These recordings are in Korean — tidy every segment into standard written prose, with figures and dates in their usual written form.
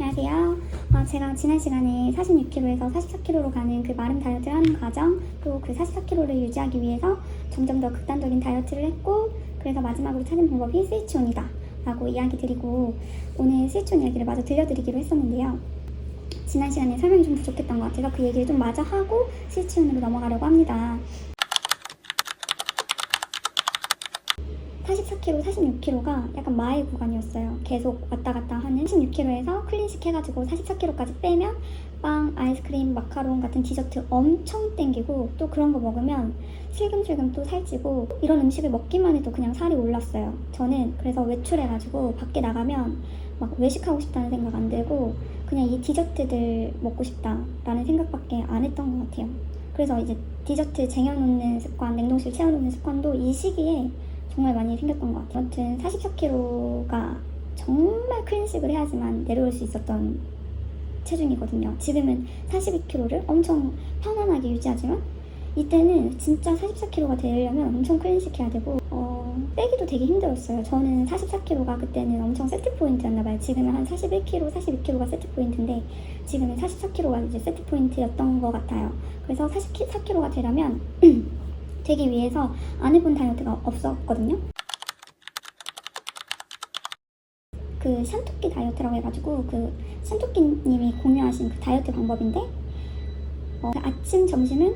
안녕하세요. 제가 지난 시간에 46kg에서 44kg로 가는 그 마름 다이어트를 하는 과정, 또 그 44kg를 유지하기 위해서 점점 더 극단적인 다이어트를 했고, 그래서 마지막으로 찾은 방법이 스위치온이다 라고 이야기 드리고, 오늘 스위치온 이야기를 마저 들려드리기로 했었는데요. 지난 시간에 설명이 좀 부족했던 것 같아서 그 얘기를 좀 마저 하고 스위치온으로 넘어가려고 합니다. 44kg, 46kg가 약간 마의 구간이었어요. 계속 왔다 갔다 하는 16kg에서 클린식 해가지고 44kg까지 빼면 빵, 아이스크림, 마카롱 같은 디저트 엄청 땡기고, 또 그런 거 먹으면 슬금슬금 또 살찌고, 이런 음식을 먹기만 해도 그냥 살이 올랐어요. 저는 그래서 외출해가지고 밖에 나가면 막 외식하고 싶다는 생각 안 들고 그냥 이 디저트들 먹고 싶다라는 생각밖에 안 했던 것 같아요. 그래서 이제 디저트 쟁여놓는 습관, 냉동실 채워놓는 습관도 이 시기에 정말 많이 생겼던 것 같아요. 아무튼 44kg가 정말 클린식을 해야지만 내려올 수 있었던 체중이거든요. 지금은 42kg를 엄청 편안하게 유지하지만 이때는 진짜 44kg가 되려면 엄청 클린식 해야 되고, 빼기도 되게 힘들었어요. 저는 44kg가 그때는 엄청 세트 포인트였나봐요. 지금은 한 41kg, 42kg가 세트 포인트인데 지금은 44kg가 이제 세트 포인트였던 것 같아요. 그래서 44kg가 되려면 되기 위해서 안 해본 다이어트가 없었거든요. 그 샨토끼 다이어트라고 해가지고 그 샨토끼님이 공유하신 그 다이어트 방법인데, 아침, 점심은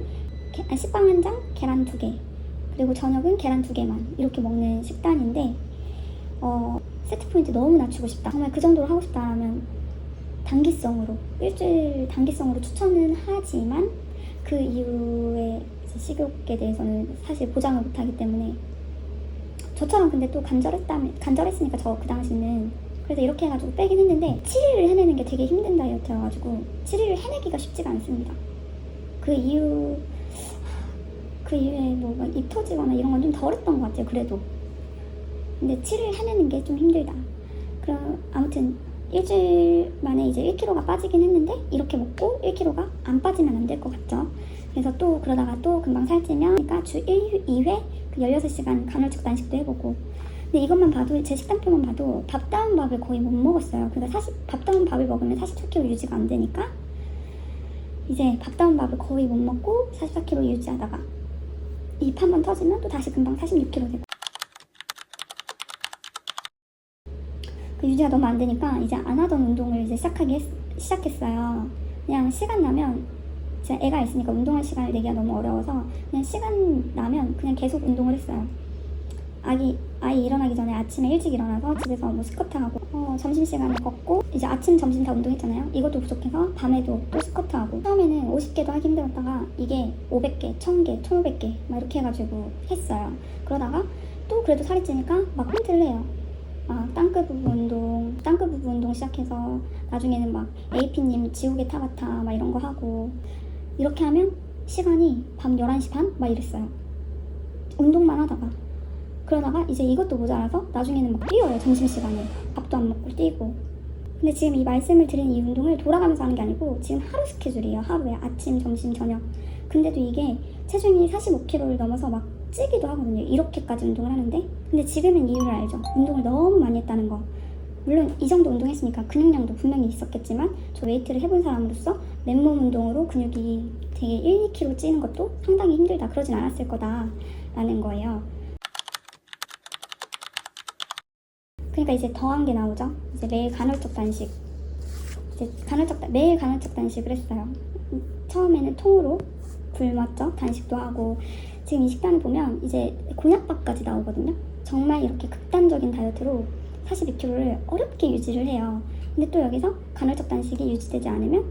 식빵 1장, 계란 2개, 그리고 저녁은 계란 2개만 이렇게 먹는 식단인데, 세트 포인트 너무 낮추고 싶다, 정말 그 정도로 하고 싶다면 단기성으로, 일주일 단기성으로 추천은 하지만 그 이후에 식욕에 대해서는 사실 보장을 못하기 때문에, 저처럼 근데 또 간절했으니까 저 그 당시는 그래서 이렇게 해가지고 빼긴 했는데, 7일을 해내는 게 되게 힘든 다이어트여가지고 7일을 해내기가 쉽지가 않습니다. 그 이후에 뭐 입 터지거나 이런 건 좀 덜했던 것 같아요. 그래도 근데 7일 해내는 게 좀 힘들다. 그럼 아무튼 일주일 만에 이제 1kg가 빠지긴 했는데, 이렇게 먹고 1kg가 안 빠지면 안 될 것 같죠. 그래서 또 그러다가 또 금방 살찌면, 그러니까 주 1, 2회 그 16시간 간헐적 단식도 해보고. 근데 이것만 봐도, 제 식단표만 봐도 밥다운 밥을 거의 못 먹었어요. 그러니까 밥다운 밥을 먹으면 44kg 유지가 안 되니까 이제 밥다운 밥을 거의 못 먹고 44kg 유지하다가 입 한번 터지면 또 다시 금방 46kg 되고. 그 유지가 너무 안 되니까 이제 안 하던 운동을 이제 시작했어요. 그냥 시간 나면, 제가 애가 있으니까 운동할 시간을 내기가 너무 어려워서 그냥 시간 나면 그냥 계속 운동을 했어요. 아이 일어나기 전에 아침에 일찍 일어나서 집에서 뭐 스쿼트하고, 점심시간에 걷고, 이제 아침 점심 다 운동했잖아요. 이것도 부족해서 밤에도 또 스쿼트하고. 처음에는 50개도 하기 힘들었다가 이게 500개, 1000개, 1500개 막 이렇게 해가지고 했어요. 그러다가 또 그래도 살이 찌니까 막 포인트를 해요. 땅끝 부분 운동 시작해서 나중에는 막 AP님 지옥의 타바타 막 이런 거 하고, 이렇게 하면 시간이 밤 11시 반 막 이랬어요. 운동만 하다가. 그러다가 이제 이것도 모자라서 나중에는 막 뛰어요. 점심시간에 밥도 안 먹고 뛰고. 근데 지금 이 말씀을 드린 이 운동을 돌아가면서 하는 게 아니고 지금 하루 스케줄이에요. 하루에 아침, 점심, 저녁. 근데도 이게 체중이 45kg를 넘어서 막 찌기도 하거든요. 이렇게까지 운동을 하는데. 근데 지금은 이유를 알죠. 운동을 너무 많이 했다는 거. 물론 이 정도 운동했으니까 근육량도 분명히 있었겠지만, 저 웨이트를 해본 사람으로서 맨몸 운동으로 근육이 되게 1, 2kg 찌는 것도 상당히 힘들다, 그러진 않았을 거다라는 거예요. 그러니까 이제 더한 게 나오죠. 이제 매일 간헐적 단식. 매일 간헐적 단식을 했어요. 처음에는 통으로 굶었죠. 단식도 하고. 지금 이 식단을 보면 이제 곤약밥까지 나오거든요. 정말 이렇게 극단적인 다이어트로 42kg를 어렵게 유지를 해요. 근데 또 여기서 간헐적 단식이 유지되지 않으면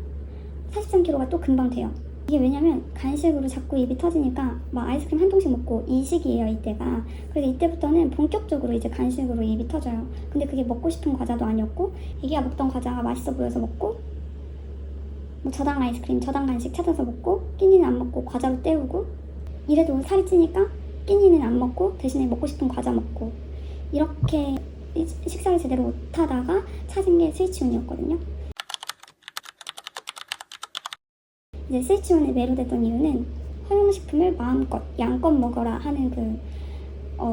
43kg가 또 금방 돼요. 이게 왜냐면 간식으로 자꾸 입이 터지니까 막 아이스크림 한 통씩 먹고 이 시기예요, 이때가. 그래서 이때부터는 본격적으로 이제 간식으로 입이 터져요. 근데 그게 먹고 싶은 과자도 아니었고, 애기가 먹던 과자가 맛있어 보여서 먹고, 뭐 저당 아이스크림, 저당 간식 찾아서 먹고, 끼니는 안 먹고 과자로 때우고, 이래도 살이 찌니까 끼니는 안 먹고 대신에 먹고 싶은 과자 먹고, 이렇게 식사를 제대로 못하다가 찾은 게 스위치온이었거든요. 이제 스위치온에 매료됐던 이유는 허용식품을 마음껏 양껏 먹어라 하는 그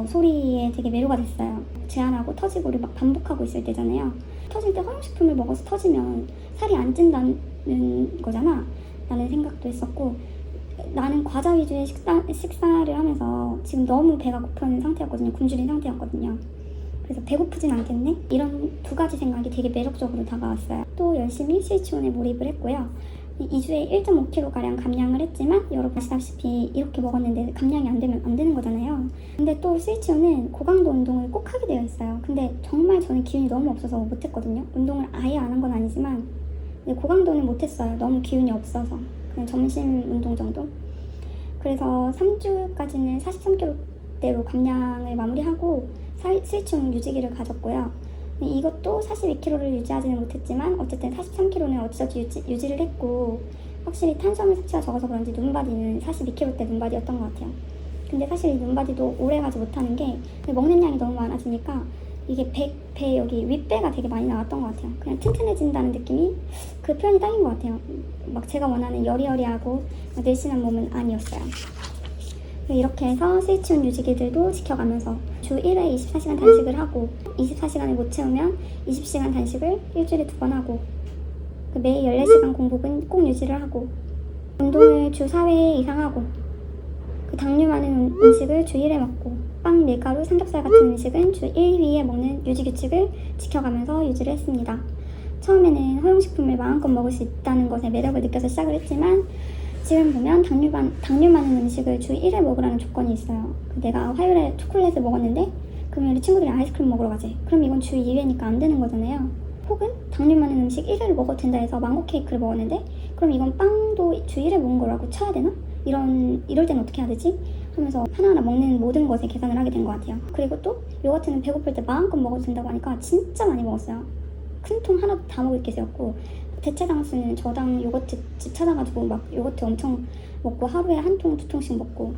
소리에 되게 매료가 됐어요. 제한하고 터지고를 막 반복하고 있을 때잖아요. 터질 때 허용식품을 먹어서 터지면 살이 안 찐다는 거잖아 라는 생각도 했었고, 나는 과자 위주의 식사를 하면서 지금 너무 배가 고픈 상태였거든요. 굶주린 상태였거든요. 그래서 배고프진 않겠네? 이런 두 가지 생각이 되게 매력적으로 다가왔어요. 또 열심히 스위치온에 몰입을 했고요. 2주에 1.5kg가량 감량을 했지만 여러분 아시다시피 이렇게 먹었는데 감량이 안 되면 안 되는 거잖아요. 근데 또 스위치온은 고강도 운동을 꼭 하게 되어 있어요. 근데 정말 저는 기운이 너무 없어서 못했거든요. 운동을 아예 안 한 건 아니지만 고강도는 못했어요. 너무 기운이 없어서. 그냥 점심 운동 정도. 그래서 3주까지는 43kg대로 감량을 마무리하고 스위치온 유지기를 가졌고요. 이것도 42kg를 유지하지는 못했지만 어쨌든 43kg는 어찌저찌 유지를 했고, 확실히 탄수화물 섭취가 적어서 그런지 눈바디는 42kg대 눈바디였던 것 같아요. 근데 사실 눈바디도 오래 가지 못하는 게 먹는 양이 너무 많아지니까 이게 배 여기 윗배가 되게 많이 나왔던 것 같아요. 그냥 튼튼해진다는 느낌이, 그 표현이 딱인 것 같아요. 막 제가 원하는 여리여리하고 늘씬한 몸은 아니었어요. 이렇게 해서 스위치온 유지기들도 지켜가면서 주 1회 24시간 단식을 하고, 24시간을 못 채우면 20시간 단식을 일주일에 2번 하고, 매일 14시간 공복은 꼭 유지를 하고, 운동을 주 4회 이상 하고, 당류 많은 음식을 주 1회 먹고, 빵, 밀가루, 삼겹살 같은 음식은 주 1회에 먹는 유지 규칙을 지켜가면서 유지를 했습니다. 처음에는 허용식품을 마음껏 먹을 수 있다는 것에 매력을 느껴서 시작을 했지만, 지금 보면 당류 많은 음식을 주 1회 먹으라는 조건이 있어요. 내가 화요일에 초콜릿을 먹었는데 금요일에 친구들이랑 아이스크림 먹으러 가지. 그럼 이건 주 2회니까 안 되는 거잖아요. 혹은 당류 많은 음식 1회를 먹어도 된다 해서 망고 케이크를 먹었는데 그럼 이건 빵도 주 1회 먹은 거라고 쳐야 되나? 이럴 때는 어떻게 해야 되지? 하면서 하나하나 먹는 모든 것에 계산을 하게 된 것 같아요. 그리고 또 요거트는 배고플 때 마음껏 먹어도 된다고 하니까 진짜 많이 먹었어요. 큰 통 하나 다 먹을 게였고, 대체당수는 저당 요거트 집 찾아가지고 막 요거트 엄청 먹고 하루에 1통, 2통씩 먹고.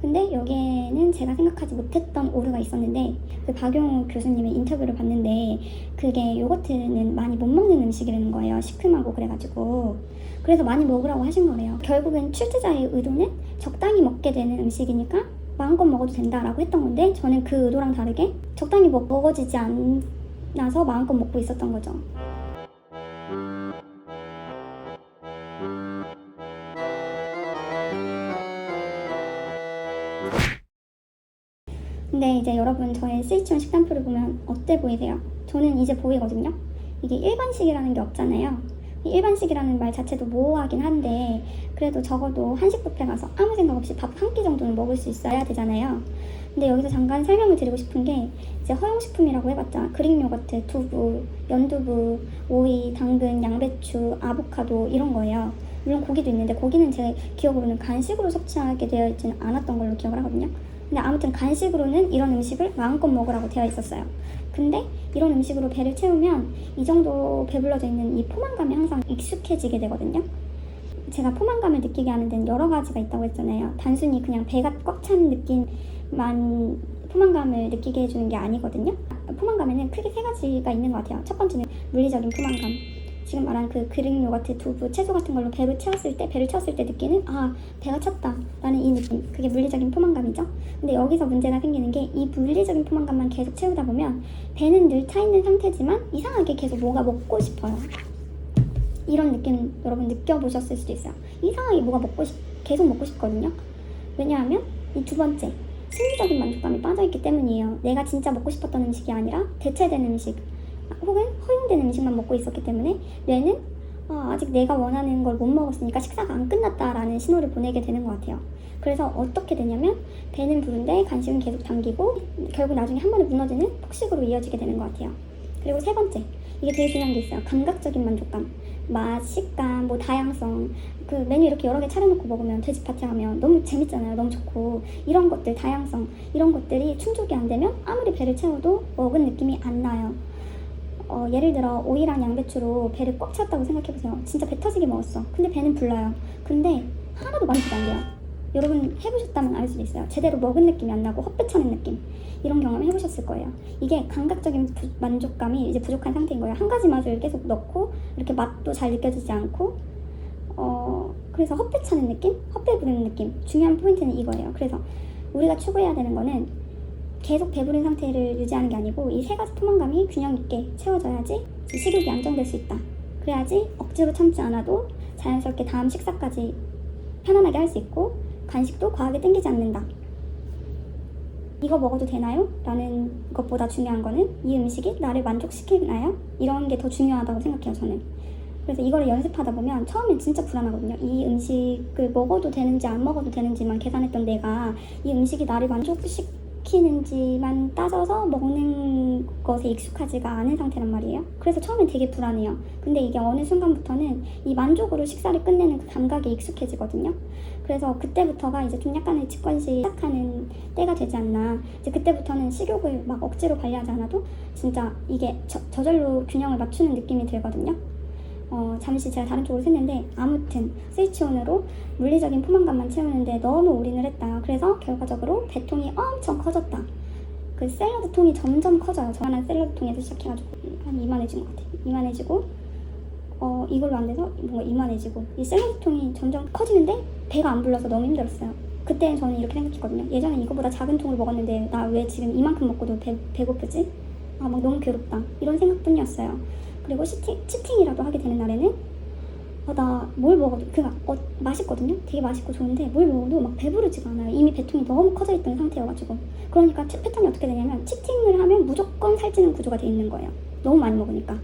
근데 여기에는 제가 생각하지 못했던 오류가 있었는데, 그 박용우 교수님의 인터뷰를 봤는데 그게 요거트는 많이 못 먹는 음식이라는 거예요. 시큼하고 그래가지고. 그래서 많이 먹으라고 하신 거래요. 결국엔 출제자의 의도는 적당히 먹게 되는 음식이니까 마음껏 먹어도 된다라고 했던 건데, 저는 그 의도랑 다르게 적당히 먹어지지 않아서 마음껏 먹고 있었던 거죠. 근데 이제 여러분 저의 스위치온 식단표를 보면 어때 보이세요? 저는 이제 보이거든요. 이게 일반식이라는 게 없잖아요. 일반식이라는 말 자체도 모호하긴 한데 그래도 적어도 한식 뷔페 가서 아무 생각 없이 밥 한 끼 정도는 먹을 수 있어야 되잖아요. 근데 여기서 잠깐 설명을 드리고 싶은 게, 이제 허용식품이라고 해봤자 그릭 요거트, 두부, 연두부, 오이, 당근, 양배추, 아보카도 이런 거예요. 물론 고기도 있는데 고기는 제 기억으로는 간식으로 섭취하게 되어 있지는 않았던 걸로 기억을 하거든요. 근데 아무튼 간식으로는 이런 음식을 마음껏 먹으라고 되어 있었어요. 근데 이런 음식으로 배를 채우면 이 정도 배불러져 있는 이 포만감이 항상 익숙해지게 되거든요. 제가 포만감을 느끼게 하는 데는 여러 가지가 있다고 했잖아요. 단순히 그냥 배가 꽉 찬 느낌만 포만감을 느끼게 해주는 게 아니거든요. 포만감에는 크게 3가지가 있는 것 같아요. 첫 번째는 물리적인 포만감. 지금 말한 그 그릭 요거트, 두부, 채소 같은 걸로 배를 채웠을 때 느끼는 배가 찼다 라는 이 느낌, 그게 물리적인 포만감이죠. 근데 여기서 문제가 생기는 게, 이 물리적인 포만감만 계속 채우다 보면 배는 늘 차 있는 상태지만 이상하게 계속 뭐가 먹고 싶어요. 이런 느낌 여러분 느껴보셨을 수도 있어요. 이상하게 뭐가 계속 먹고 싶거든요. 왜냐하면 이 두 번째, 심리적인 만족감이 빠져있기 때문이에요. 내가 진짜 먹고 싶었던 음식이 아니라 대체된 음식 혹은 허용된 음식만 먹고 있었기 때문에 뇌는 아직 내가 원하는 걸 못 먹었으니까 식사가 안 끝났다라는 신호를 보내게 되는 것 같아요. 그래서 어떻게 되냐면 배는 부른데 간식은 계속 당기고 결국 나중에 한 번에 무너지는 폭식으로 이어지게 되는 것 같아요. 그리고 3번째, 이게 되게 중요한 게 있어요. 감각적인 만족감. 맛, 식감, 다양성. 그 메뉴 이렇게 여러 개 차려놓고 먹으면 돼지 파티 하면 너무 재밌잖아요. 너무 좋고. 이런 것들, 다양성, 이런 것들이 충족이 안 되면 아무리 배를 채워도 먹은 느낌이 안 나요. 예를 들어 오이랑 양배추로 배를 꽉 찼다고 생각해보세요. 진짜 배 터지게 먹었어. 근데 배는 불러요. 근데 하나도 만족이 안 돼요. 여러분 해보셨다면 알 수도 있어요. 제대로 먹은 느낌이 안 나고 헛배 차는 느낌. 이런 경험 해보셨을 거예요. 이게 감각적인 만족감이 이제 부족한 상태인 거예요. 한 가지 맛을 계속 넣고 이렇게 맛도 잘 느껴지지 않고 그래서 헛배 차는 느낌? 헛배 부르는 느낌. 중요한 포인트는 이거예요. 그래서 우리가 추구해야 되는 거는 계속 배부른 상태를 유지하는 게 아니고 이 세 가지 포만감이 균형 있게 채워져야지 식욕이 안정될 수 있다. 그래야지 억지로 참지 않아도 자연스럽게 다음 식사까지 편안하게 할 수 있고 간식도 과하게 땡기지 않는다. 이거 먹어도 되나요? 라는 것보다 중요한 거는 이 음식이 나를 만족시키나요? 이런 게 더 중요하다고 생각해요, 저는. 그래서 이거를 연습하다 보면 처음엔 진짜 불안하거든요. 이 음식을 먹어도 되는지 안 먹어도 되는지만 계산했던 내가 이 음식이 나를 만족시키는지만 따져서 먹는 것에 익숙하지가 않은 상태란 말이에요. 그래서 처음엔 되게 불안해요. 근데 이게 어느 순간부터는 이 만족으로 식사를 끝내는 그 감각에 익숙해지거든요. 그래서 그때부터가 이제 좀 약간의 직관식 시작하는 때가 되지 않나. 이제 그때부터는 식욕을 막 억지로 관리하지 않아도 진짜 이게 저절로 균형을 맞추는 느낌이 들거든요. 잠시 제가 다른 쪽으로 샜는데 아무튼 스위치온으로 물리적인 포만감만 채우는데 너무 올인을 했다. 그래서 결과적으로 배통이 엄청 커졌다. 그 샐러드 통이 점점 커져요. 저만한 샐러드 통에서 시작해가지고 한 이만해진 것 같아요. 이만해지고 이걸로 안 돼서 뭔가 이만해지고 이 샐러드 통이 점점 커지는데 배가 안 불러서 너무 힘들었어요. 그때 저는 이렇게 생각했거든요. 예전엔 이거보다 작은 통을 먹었는데 나 왜 지금 이만큼 먹고도 배고프지? 막 너무 괴롭다. 이런 생각뿐이었어요. 그리고 치팅이라도 하게 되는 날에는 나 뭘 먹어도 맛있거든요. 되게 맛있고 좋은데 뭘 먹어도 막 배부르지가 않아요. 이미 배통이 너무 커져 있던 상태여가지고. 그러니까 패턴이 어떻게 되냐면 치팅을 하면 무조건 살찌는 구조가 돼 있는 거예요. 너무 많이 먹으니까.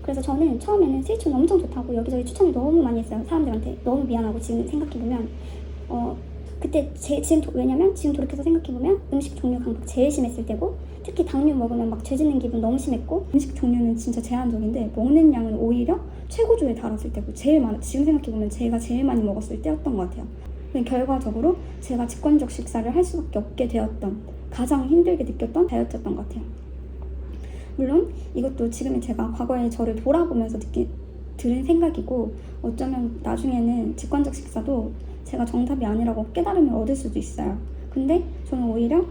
그래서 저는 처음에는 스위치온 엄청 좋다고 여기저기 추천을 너무 많이 했어요. 사람들한테. 너무 미안하고 지금 생각해보면 그때 왜냐면 지금 돌이켜서 생각해보면 음식 종류 강박 제일 심했을 때고 특히 당뇨 먹으면 막 죄짓는 기분 너무 심했고 음식 종류는 진짜 제한적인데 먹는 양은 오히려 최고조에 달았을 때고 지금 생각해보면 제가 제일 많이 먹었을 때였던 것 같아요. 결과적으로 제가 직관적 식사를 할 수밖에 없게 되었던 가장 힘들게 느꼈던 다이어트였던 것 같아요. 물론 이것도 지금의 제가 과거의 저를 돌아보면서 들은 생각이고 어쩌면 나중에는 직관적 식사도 제가 정답이 아니라고 깨달음을 얻을 수도 있어요. 근데 저는 오히려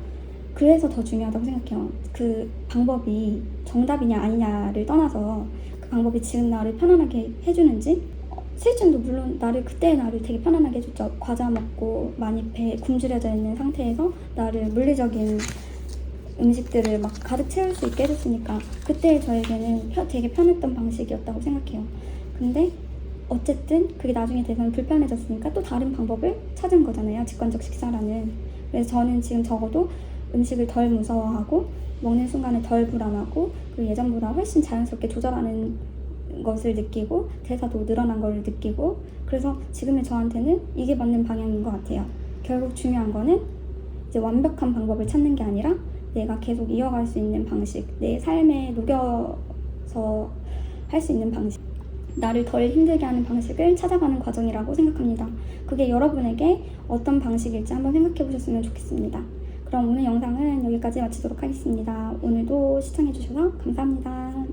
그래서 더 중요하다고 생각해요. 그 방법이 정답이냐 아니냐를 떠나서 그 방법이 지금 나를 편안하게 해주는지 스위치온도 물론 그때의 나를 되게 편안하게 해줬죠. 과자 먹고 많이 배 굶주려져 있는 상태에서 나를 물리적인 음식들을 막 가득 채울 수 있게 해줬으니까 그때 저에게는 되게 편했던 방식이었다고 생각해요. 근데 어쨌든 그게 나중에 돼서는 불편해졌으니까 또 다른 방법을 찾은 거잖아요. 직관적 식사라는. 그래서 저는 지금 적어도 음식을 덜 무서워하고 먹는 순간에 덜 불안하고 그리고 예전보다 훨씬 자연스럽게 조절하는 것을 느끼고 대사도 늘어난 걸 느끼고 그래서 지금의 저한테는 이게 맞는 방향인 것 같아요. 결국 중요한 거는 이제 완벽한 방법을 찾는 게 아니라 내가 계속 이어갈 수 있는 방식, 내 삶에 녹여서 할 수 있는 방식, 나를 덜 힘들게 하는 방식을 찾아가는 과정이라고 생각합니다. 그게 여러분에게 어떤 방식일지 한번 생각해 보셨으면 좋겠습니다. 그럼 오늘 영상은 여기까지 마치도록 하겠습니다. 오늘도 시청해 주셔서 감사합니다.